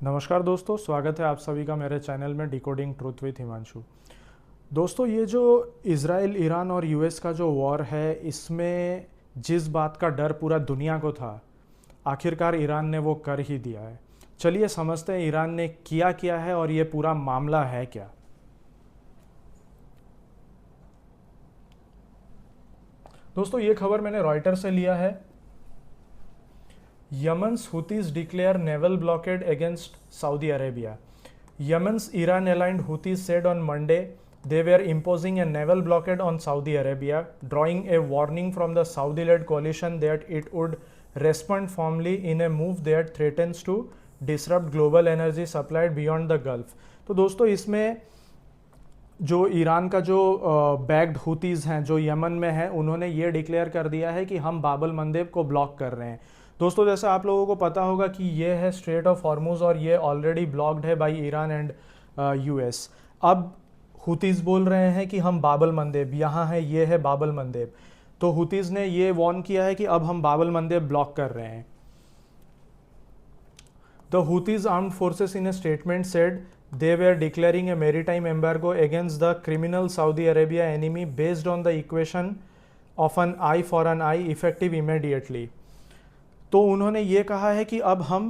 नमस्कार दोस्तों, स्वागत है आप सभी का मेरे चैनल में डिकोडिंग ट्रूथ विथ हिमांशु। दोस्तों, ये जो इज़राइल, ईरान और यूएस का जो वॉर है, इसमें जिस बात का डर पूरा दुनिया को था, आखिरकार ईरान ने वो कर ही दिया है। चलिए समझते हैं ईरान ने किया क्या है और ये पूरा मामला है क्या। दोस्तों, ये खबर मैंने रॉयटर से लिया है। Yemen's Houthis declare naval blockade against Saudi Arabia. Yemen's Iran-aligned Houthis said on Monday they were imposing a naval blockade on Saudi Arabia, drawing a warning from the Saudi-led coalition that it would respond firmly in a move that threatens to disrupt global energy supply beyond the Gulf. तो दोस्तों, इसमें जो Iran का जो bagged हुतीज़ हैं जो Yemen में है, उन्होंने ये डिक्लेयर कर दिया है कि हम बाबल मंदेब को ब्लॉक कर रहे हैं। दोस्तों, जैसे आप लोगों को पता होगा कि ये है स्ट्रेट ऑफ हॉर्मुज और ये ऑलरेडी ब्लॉक्ड है बाय ईरान एंड यूएस। अब हुतीज़ बोल रहे हैं कि हम बाबल मंदेब, यहाँ है, ये है बाबल मंदेब। तो हुतीज़ ने ये वॉर्न किया है कि अब हम बाबल मंदेब ब्लॉक कर रहे हैं। The Houthis armed forces in a statement said they were declaring a maritime embargo against the criminal Saudi Arabia enemy based on the equation of an eye for an eye effective immediately. तो उन्होंने ये कहा है कि अब हम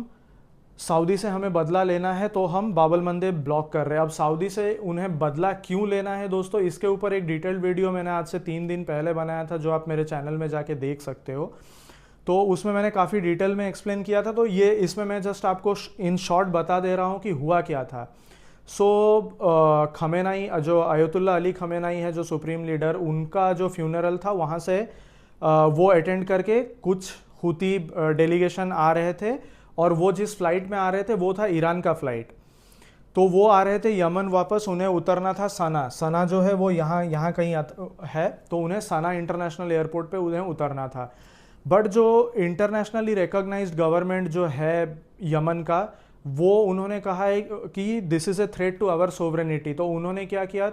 Saudi से हमें बदला लेना है, तो हम बाबल मंदेब ब्लॉक कर रहे हैं। अब सऊदी से उन्हें बदला क्यों लेना है दोस्तों, इसके ऊपर एक डिटेल्ड वीडियो मैंने आज से 3 दिन पहले बनाया था, जो आप मेरे चैनल में जाके देख सकते हो। तो उसमें मैंने काफ़ी डिटेल में एक्सप्लेन किया था। तो ये इसमें मैं जस्ट आपको इन शॉर्ट बता दे रहा हूँ कि हुआ क्या था। खमेनाई, जो आयतुल्ला अली खमेनाई है, जो सुप्रीम लीडर, उनका जो फ्यूनरल था, वहाँ से वो अटेंड करके कुछ हुती डेलीगेशन आ रहे थे, और वो जिस फ्लाइट में आ रहे थे वो था ईरान का फ्लाइट। तो वो आ रहे थे यमन वापस, उन्हें उतरना था सना। सना जो है वो यहाँ कहीं है, तो उन्हें सना इंटरनेशनल एयरपोर्ट पे उन्हें उतरना था। बट जो इंटरनेशनली रिकॉग्नाइज्ड गवर्नमेंट जो है यमन का, वो उन्होंने कहा है कि this is a threat to our sovereignty. तो उन्होंने क्या किया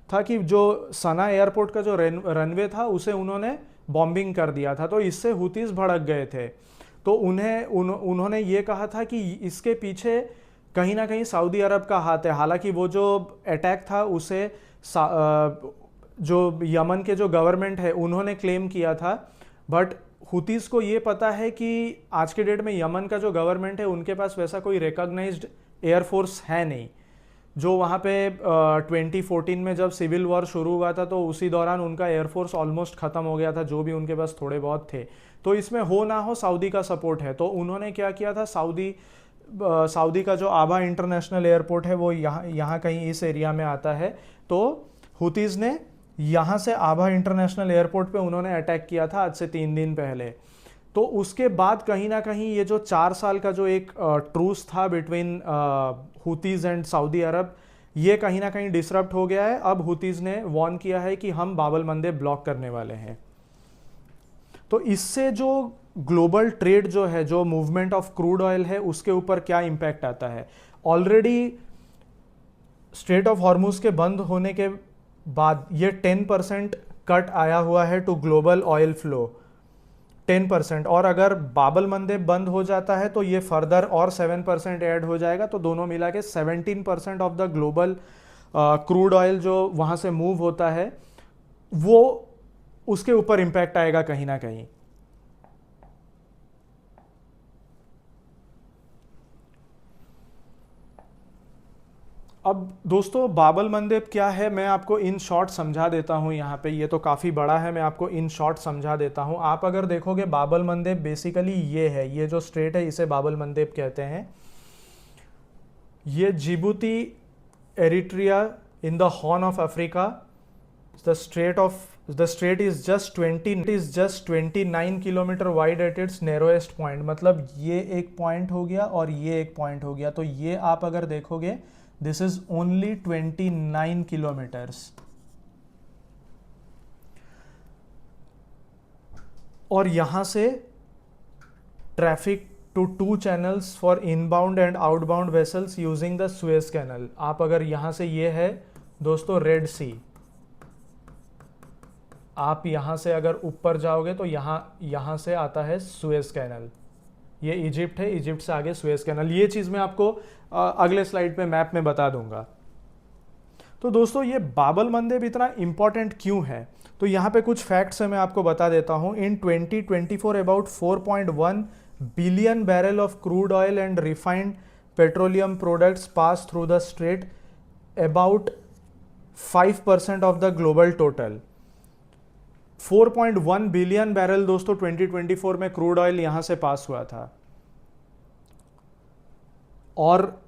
था कि जो सना एयरपोर्ट का जो रनवे था, उसे उन्होंने बॉम्बिंग कर दिया था। तो इससे हुतीज़ भड़क गए थे। तो उन्होंने ये कहा था कि इसके पीछे कहीं ना कहीं सऊदी अरब का हाथ है। हालांकि वो जो अटैक था उसे जो यमन के जो गवर्नमेंट है उन्होंने क्लेम किया था, बट हुतीज़ को ये पता है कि आज के डेट में यमन का जो गवर्नमेंट है उनके पास वैसा कोई रिकॉग्नाइज्ड एयरफोर्स है नहीं। जो वहाँ पे 2014 में जब सिविल वॉर शुरू हुआ था, तो उसी दौरान उनका एयरफोर्स ऑलमोस्ट ख़त्म हो गया था, जो भी उनके पास थोड़े बहुत थे। तो इसमें हो ना हो सऊदी का सपोर्ट है। तो उन्होंने क्या किया था, सऊदी का जो आबा इंटरनेशनल एयरपोर्ट है वो यहाँ कहीं इस एरिया में आता है। तो हुतीज़ ने यहाँ से आबा इंटरनेशनल एयरपोर्ट पे उन्होंने अटैक किया था आज से 3 दिन पहले। तो उसके बाद कहीं ना कहीं ये जो 4 साल का जो एक ट्रूस था बिटवीन हुतीज़ एंड सऊदी अरब, ये कहीं ना कहीं डिसरप्ट हो गया है। अब हुतीज़ ने वॉर्न किया है कि हम बाबल मंदेब ब्लॉक करने वाले हैं। तो इससे जो ग्लोबल ट्रेड जो है, जो मूवमेंट ऑफ क्रूड ऑयल है, उसके ऊपर क्या इम्पैक्ट आता है। ऑलरेडी स्ट्रेट ऑफ हॉर्मुज के बंद होने के बाद ये 10% कट आया हुआ है टू ग्लोबल ऑयल फ्लो, 10%। और अगर बाबल मंदेब बंद हो जाता है तो ये फर्दर और 7% ऐड हो जाएगा। तो दोनों मिला के 17% of the global crude oil जो वहाँ से मूव होता है, वो उसके ऊपर इम्पैक्ट आएगा कहीं ना कहीं। अब दोस्तों, बाबल मंदेब क्या है, मैं आपको इन शॉर्ट समझा देता हूँ। यहाँ पे ये तो काफ़ी बड़ा है, मैं आपको इन शॉर्ट समझा देता हूँ। आप अगर देखोगे, बाबल मंदेब बेसिकली ये है, ये जो स्ट्रेट है इसे बाबल मंदेब कहते हैं। ये Djibouti, Eritrea in the horn of Africa, the straight is just 29 kilometre wide at its narrowest point. मतलब ये एक पॉइंट हो गया और ये एक पॉइंट हो गया। तो ये आप अगर देखोगे, दिस इज ओनली 29 किलोमीटर्स। और यहां से traffic to 2 channels for inbound and outbound vessels using the Suez Canal. आप अगर यहां से, ये है दोस्तों रेड सी, आप यहां से अगर ऊपर जाओगे तो यहां से आता है सुएज कैनल। ये इजिप्ट है, इजिप्ट से आगे सुएज कैनल। ये चीज़ मैं आपको अगले स्लाइड पे मैप में बता दूंगा। तो दोस्तों ये बाबल मंदेब इतना इंपॉर्टेंट क्यों है, तो यहाँ पे कुछ फैक्ट्स है मैं आपको बता देता हूँ। इन 2024 about 4.1 billion barrel of crude oil and refined petroleum products pass through the straight, about 5% of the global total. 4.1 billion barrel दोस्तों 2024 में क्रूड ऑयल यहां से पास हुआ था। और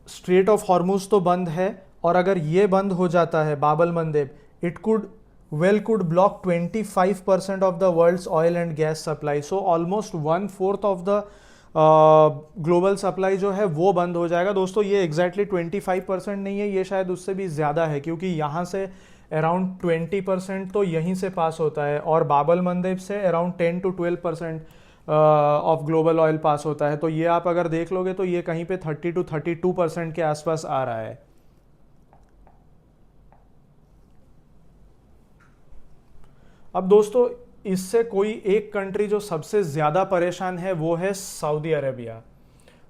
स्ट्रेट ऑफ हॉर्मुज तो बंद है, और अगर ये बंद हो जाता है bab el Mandeb, it could block 25% of the world's oil and gas supply. So almost 1/4 of the global supply जो है वो बंद हो जाएगा। दोस्तों ये एग्जैक्टली 25% नहीं है, ये शायद उससे भी ज़्यादा है, क्योंकि यहाँ से अराउंड 20% तो यहीं से पास होता है, और बाबल मंदेब से around 10 to 12% of global oil pass होता है। तो ये आप अगर देख लोगे तो ये कहीं पे 30 to 32% के आसपास आ रहा है। अब दोस्तों इससे कोई एक कंट्री जो सबसे ज़्यादा परेशान है वो है Saudi Arabia.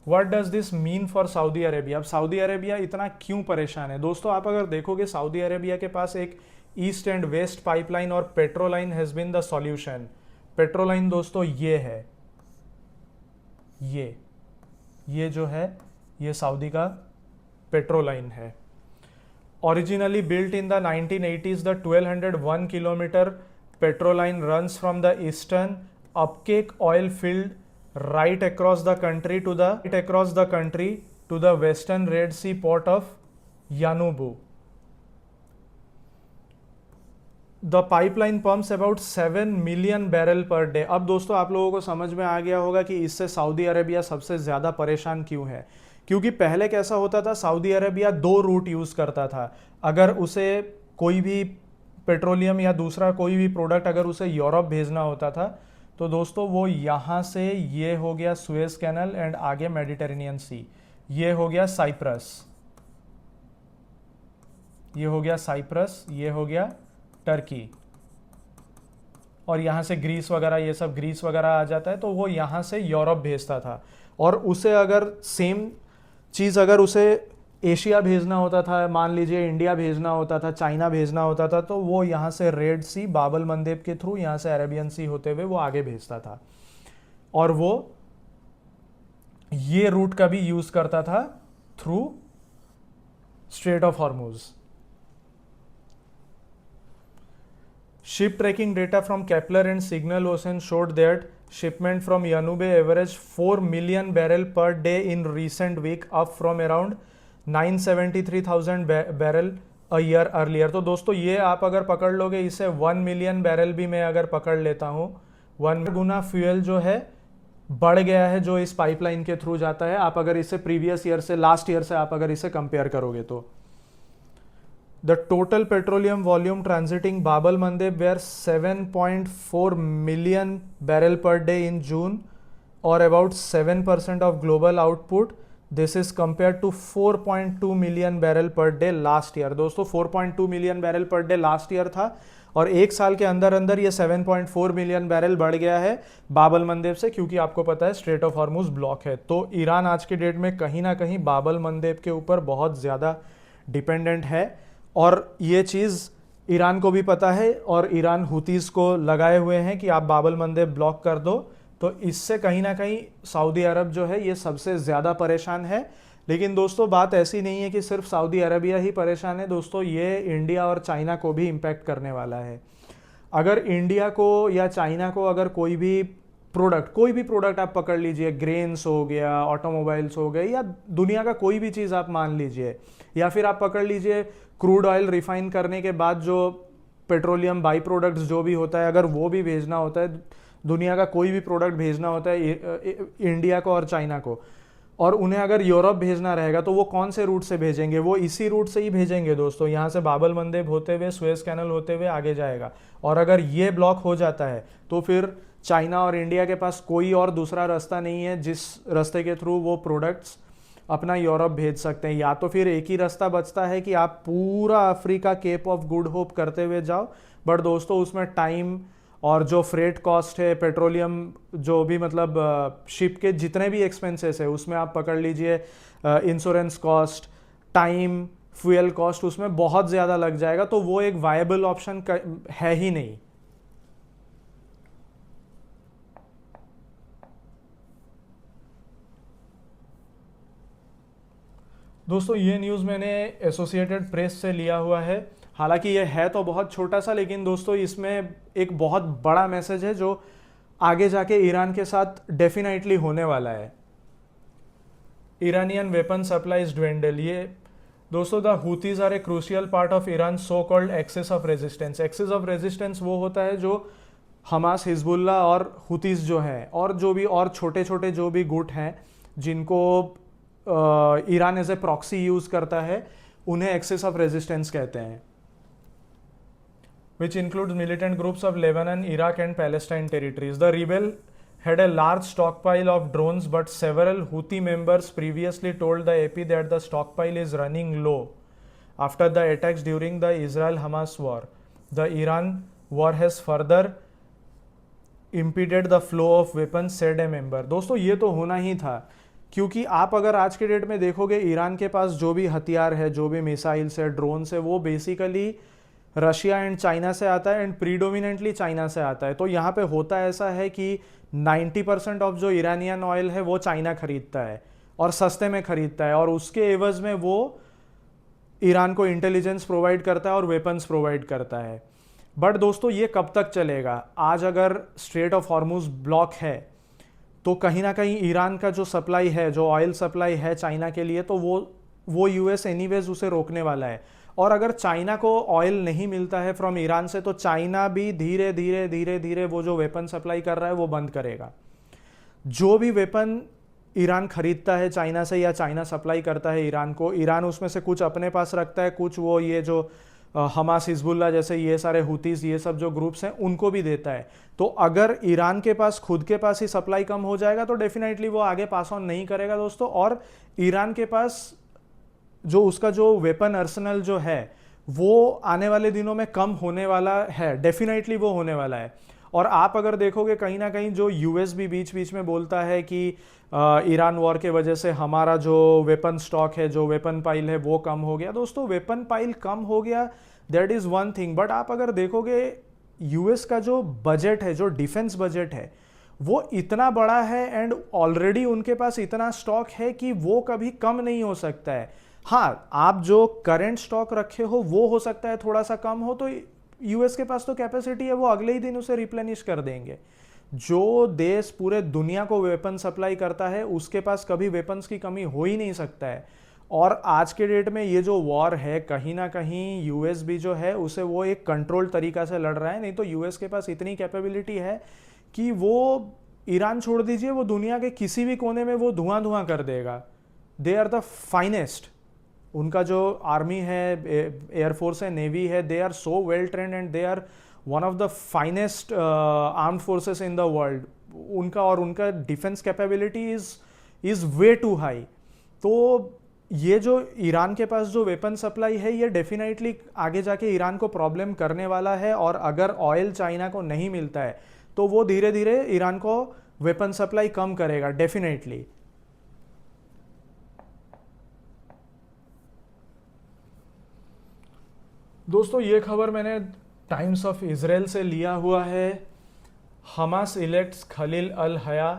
What does this mean for Saudi Arabia? अब सऊदी अरेबिया इतना क्यों परेशान है? दोस्तों आप अगर देखोगे सऊदी अरेबिया के पास एक ईस्ट एंड वेस्ट पाइपलाइन और पेट्रोलाइन हैज़ बीन द सॉल्यूशन। पेट्रोलाइन दोस्तों ये है, ये जो है ये सऊदी का पेट्रोलाइन है। Originally built in the 1980s, the 1201 kilometre petroline runs from the eastern upcake oil field right across the country to the western Red Sea port of Yanbu. The pipeline pumps about 7 million barrel per day. अब दोस्तों आप लोगों को समझ में आ गया होगा कि इससे सऊदी अरेबिया सबसे ज़्यादा परेशान क्यों है। क्योंकि पहले कैसा होता था, सऊदी अरेबिया 2 रूट यूज़ करता था। अगर उसे कोई भी पेट्रोलियम या दूसरा कोई भी प्रोडक्ट अगर उसे यूरोप भेजना होता था, तो दोस्तों वो यहाँ से, ये हो गया सुएज कैनल एंड आगे मेडिटेरेनियन सी, ये हो गया साइप्रस, ये हो गया टर्की, और यहाँ से ग्रीस वगैरह, ये सब ग्रीस वगैरह आ जाता है, तो वो यहाँ से यूरोप भेजता था। और उसे अगर सेम चीज़ अगर उसे एशिया भेजना होता था, मान लीजिए इंडिया भेजना होता था, चाइना भेजना होता था, तो वो यहाँ से रेड सी बाबल मंदेब के थ्रू यहाँ से अरेबियन सी होते हुए वो आगे भेजता था, और वो ये रूट का भी यूज करता था through straight of Hormuz. Ship tracking data from Kepler and signal ocean showed that shipment from Yanbu averaged 4 million barrel per day in recent week, up from around 973,000 barrel a year earlier. तो दोस्तों ये आप अगर पकड़ लोगे, इसे 1 million barrel भी मैं अगर पकड़ लेता हूँ, 1 गुना फ्यूल जो है बढ़ गया है जो इस पाइपलाइन के थ्रू जाता है। आप अगर इसे प्रीवियस ईयर से, लास्ट ईयर से आप अगर इसे कंपेयर करोगे तो the total petroleum volume transiting bab el Mandeb were 7.4 million barrel per day in June, और about 7% of global output. This is compare to 4.2 million barrel per day last year. दोस्तों 4.2 million barrel per day last year था, और एक साल के अंदर अंदर ये 7.4 मिलियन बैरल बढ़ गया है बाबल मंदेब से, क्योंकि आपको पता है स्ट्रेट ऑफ हॉर्मुज ब्लॉक है। तो ईरान आज के डेट में कहीं ना कहीं बाबल मंदेब के ऊपर बहुत ज़्यादा डिपेंडेंट है, और ये चीज़ ईरान को भी पता है, और ईरान हुतीज़ को लगाए हुए हैं कि आप बाबल मंदेब ब्लॉक कर दो। तो इससे कहीं ना कहीं सऊदी अरब जो है ये सबसे ज़्यादा परेशान है। लेकिन दोस्तों बात ऐसी नहीं है कि सिर्फ सऊदी अरबिया ही परेशान है। दोस्तों ये इंडिया और चाइना को भी इम्पैक्ट करने वाला है। अगर इंडिया को या चाइना को अगर कोई भी प्रोडक्ट आप पकड़ लीजिए, ग्रेन्स हो गया, ऑटोमोबाइल्स हो गए, या दुनिया का कोई भी चीज़ आप मान लीजिए, या फिर आप पकड़ लीजिए क्रूड ऑयल रिफाइन करने के बाद जो पेट्रोलियम बाई प्रोडक्ट्स जो भी होता है, अगर वो भी भेजना होता है, दुनिया का कोई भी प्रोडक्ट भेजना होता है इंडिया को और चाइना को, और उन्हें अगर यूरोप भेजना रहेगा तो वो कौन से रूट से भेजेंगे? वो इसी रूट से ही भेजेंगे दोस्तों, यहाँ से बाबल मंदेब होते हुए, सुएज कैनल होते हुए आगे जाएगा। और अगर ये ब्लॉक हो जाता है तो फिर चाइना और इंडिया के पास कोई और दूसरा रास्ता नहीं है जिस रास्ते के थ्रू वो प्रोडक्ट्स अपना यूरोप भेज सकते हैं। या तो फिर एक ही रास्ता बचता है कि आप पूरा Africa cap of good hope करते हुए जाओ, बट दोस्तों उसमें टाइम और जो फ्रेट कॉस्ट है, पेट्रोलियम, जो भी मतलब शिप के जितने भी एक्सपेंसेस है उसमें आप पकड़ लीजिए, insurance cost, time, fuel cost, उसमें बहुत ज़्यादा लग जाएगा, तो वो एक वायबल ऑप्शन है ही नहीं। दोस्तों ये न्यूज़ मैंने एसोसिएटेड प्रेस से लिया हुआ है। हालांकि ये है तो बहुत छोटा सा, लेकिन दोस्तों इसमें एक बहुत बड़ा मैसेज है जो आगे जाके ईरान के साथ डेफिनेटली होने वाला है। ईरानियन वेपन सप्लाईज ड्वेंडल, ये दोस्तों the Houthis are a crucial part of Iran so called axis of resistance. Axis of resistance वो होता है जो हमास, हिजबुल्ला और हुतीज जो हैं, और जो भी और छोटे छोटे जो भी गुट हैं जिनको Iran as a proxy use करता है, उन्हें एक्सेस ऑफ रेजिस्टेंस कहते हैं, which includes militant groups of Lebanon, Iraq and Palestine territories. The rebel had a large stockpile of drones, but several Houthi members previously told the AP that the stockpile is running low after the attacks during the Israel-Hamas war. The Iran war has further impeded the flow of weapons, said a member. दोस्तों ये तो होना ही था, क्योंकि आप अगर आज के डेट में देखोगे ईरान के पास जो भी हथियार है, जो भी मिसाइल्स है, ड्रोन्स है, वो बेसिकली रशिया एंड चाइना से आता है, एंड प्रीडोमिनेंटली चाइना से आता है। तो यहाँ पे होता ऐसा है कि 90% ऑफ जो ईरानियन ऑयल है वो चाइना खरीदता है और सस्ते में खरीदता है, और उसके एवज में वो ईरान को इंटेलिजेंस प्रोवाइड करता है और वेपन्स प्रोवाइड करता है। बट दोस्तों ये कब तक चलेगा? आज अगर स्ट्रेट ऑफ हॉर्मुज ब्लॉक है तो कहीं ना कहीं ईरान का जो सप्लाई है, जो ऑयल सप्लाई है चाइना के लिए, तो वो यूएस एनीवेज उसे रोकने वाला है। और अगर चाइना को ऑयल नहीं मिलता है फ्रॉम ईरान से, तो चाइना भी धीरे धीरे धीरे धीरे वो जो वेपन सप्लाई कर रहा है वो बंद करेगा। जो भी वेपन ईरान खरीदता है चाइना से, या चाइना सप्लाई करता है ईरान को, ईरान उसमें से कुछ अपने पास रखता है, कुछ वो ये जो हमास, हिजबुल्ला जैसे ये सारे हुतीज, ये सब जो ग्रुप्स हैं उनको भी देता है। तो अगर ईरान के पास खुद के पास ही सप्लाई कम हो जाएगा तो डेफिनेटली वो आगे पास ऑन नहीं करेगा दोस्तों, और ईरान के पास जो उसका जो वेपन अर्सनल जो है वो आने वाले दिनों में कम होने वाला है, डेफिनेटली वो होने वाला है। और आप अगर देखोगे कहीं ना कहीं जो यूएस भी बीच बीच में बोलता है कि ईरान वॉर के वजह से हमारा जो वेपन स्टॉक है, जो वेपन पाइल है वो कम हो गया। दोस्तों वेपन पाइल कम हो गया, that is one thing, but आप अगर देखोगे यूएस का जो बजट है, जो डिफेंस बजट है, वो इतना बड़ा है एंड ऑलरेडी उनके पास इतना स्टॉक है कि वो कभी कम नहीं हो सकता है। हाँ, आप जो करंट स्टॉक रखे हो वो हो सकता है थोड़ा सा कम हो, तो यूएस के पास तो कैपेसिटी है, वो अगले ही दिन उसे रिप्लेनिश कर देंगे। जो देश पूरे दुनिया को वेपन सप्लाई करता है उसके पास कभी वेपन्स की कमी हो ही नहीं सकता है। और आज के डेट में ये जो वॉर है, कहीं ना कहीं यूएस भी जो है उसे वो एक कंट्रोल तरीका से लड़ रहा है, नहीं तो यूएस के पास इतनी कैपेबिलिटी है कि वो ईरान छोड़ दीजिए, वो दुनिया के किसी भी कोने में वो धुआं धुआं कर देगा। They are the finest. उनका जो आर्मी है, एयरफोर्स है, नेवी है, they are so well trained and they are one of the finest armed forces in the world. उनका और उनका defence capability is way too high. तो ये जो ईरान के पास जो वेपन सप्लाई है, ये डेफिनेटली आगे जाके ईरान को प्रॉब्लम करने वाला है, और अगर ऑयल चाइना को नहीं मिलता है तो वो धीरे धीरे ईरान को वेपन सप्लाई कम करेगा डेफिनेटली। दोस्तों ये खबर मैंने टाइम्स ऑफ इजराइल से लिया हुआ है। Hamas elects Khalil al Hayya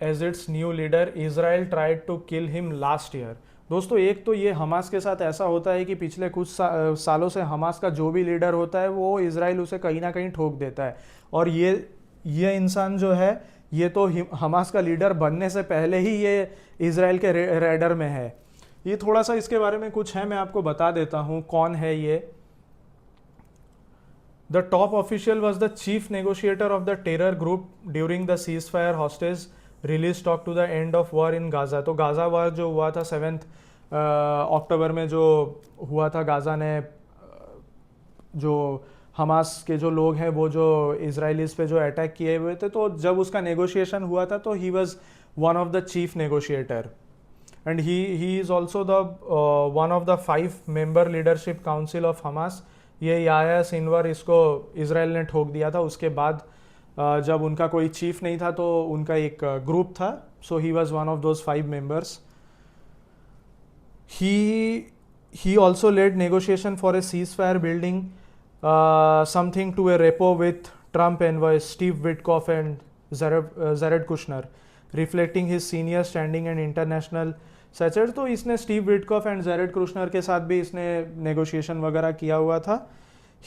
as its new leader, Israel tried to kill him last year. दोस्तों एक तो ये हमास के साथ ऐसा होता है कि पिछले कुछ सालों से हमास का जो भी लीडर होता है वो इजराइल उसे कहीं ना कहीं ठोक देता है, और ये इंसान जो है ये तो हमास का लीडर बनने से पहले ही ये इजराइल के रेडर में है। ये थोड़ा सा इसके बारे में कुछ है, मैं आपको बता देता हूँ कौन है ये। The top official was the chief negotiator of the terror group during the ceasefire hostage release talk to the end of war in Gaza। तो गाज़ा वार जो हुआ था 7 अक्टूबर में जो हुआ था, गाज़ा ने जो हमास के जो लोग हैं वो जो इजराइलीज पे जो अटैक किए हुए थे, तो जब उसका नेगोशिएशन हुआ था तो ही was one of the chief negotiator, and he is also the one of the 5 member leadership council of Hamas. ये याया सिनवर, इसको इजराइल ने ठोक दिया था। उसके बाद जब उनका कोई चीफ नहीं था तो उनका एक ग्रुप था, so he was one of those 5 members. He also led negotiation for a ceasefire, building something to a rapport with Trump envoys Steve Witkoff and Jared Kushner, reflecting his senior standing and international stature. तो इसने Steve Witkoff and Jared Kushner के साथ भी इसने negotiation वगैरह किया हुआ था.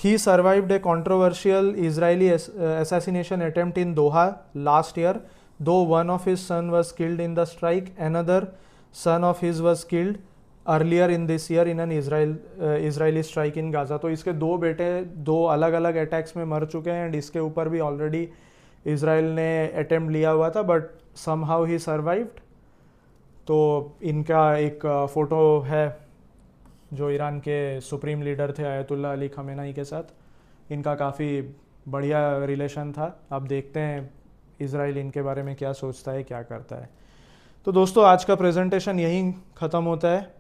He survived a controversial Israeli assassination attempt in Doha last year, though one of his son was killed in the strike. Another son of his was killed earlier in this year in an Israeli strike in Gaza. तो इसके 2 बेटे 2 अलग अलग attacks में मर चुके हैं and इसके ऊपर भी ऑलरेडी इसराइल ने अटेम्प्ट लिया हुआ था, बट समहाउ ही सर्वाइव्ड. तो इनका एक फ़ोटो है जो ईरान के सुप्रीम लीडर थे आयतुल्ला अली खमेनाई के साथ. इनका काफ़ी बढ़िया रिलेशन था. अब देखते हैं इसराइल इनके बारे में क्या सोचता है, क्या करता है. तो दोस्तों आज का प्रेजेंटेशन यहीं ख़त्म होता है.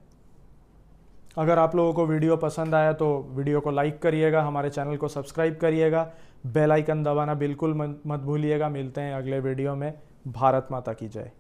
अगर आप लोगों को वीडियो पसंद आया तो वीडियो को लाइक करिएगा, हमारे चैनल को सब्सक्राइब करिएगा, बेल आइकन दबाना बिल्कुल मत भूलिएगा. मिलते हैं अगले वीडियो में. भारत माता की जय.